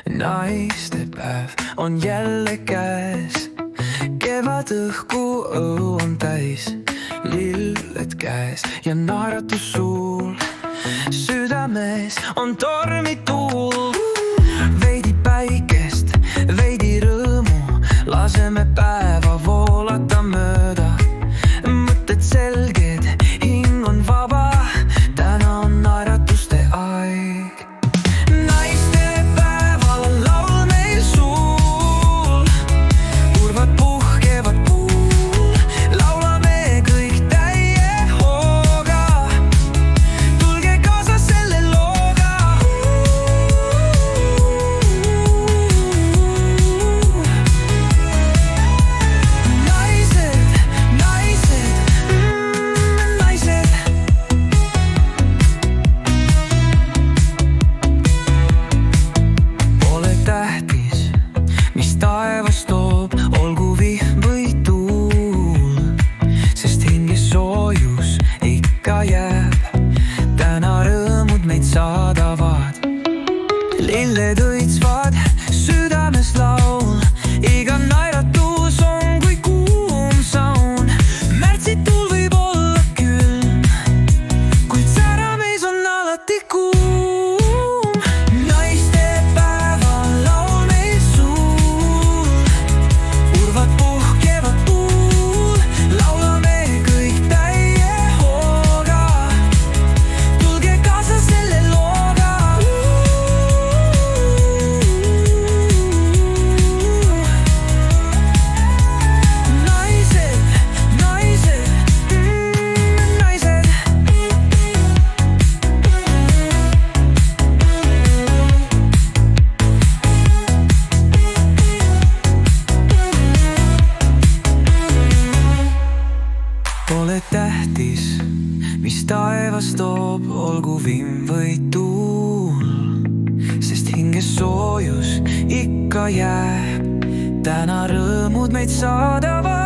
Naistepäev on jälle käes, kevadõhku õu on täis, lilled käes ja naeratus suul. Südames on tormituul, veidi päikest, veidi rõõmu, laseme päeva voolata mööda. Mõtted selged, hing on vaba, täna on naeratuste aeg. Naistepäeval on laul meil suul, kurvad puhkevad puul, laulame kõik täie hooga. Tulge kaasa selle looga. Naised, naised, naised. Pole tähtis, mis taevas toob, olgu vihm või tuul, sest hinges soojus ikka jääb. Täna rõõmud meid saadavad, lilled õitsvad, südames laul, iga naeratus on kui kuum saun. Märtsituul võib olla külm, kuid säramees on alati kuum. Naistepäeval laul meil suul, kurvad puhkevad puul, laulame kõik täie hooga. Tulge kaasa selle looga. Naised, naised, naised. Pole tähtis, mis taevas toob, olgu vihm või tuul, sest hinges soojus ikka jääb. Täna rõõmud meid saadavad.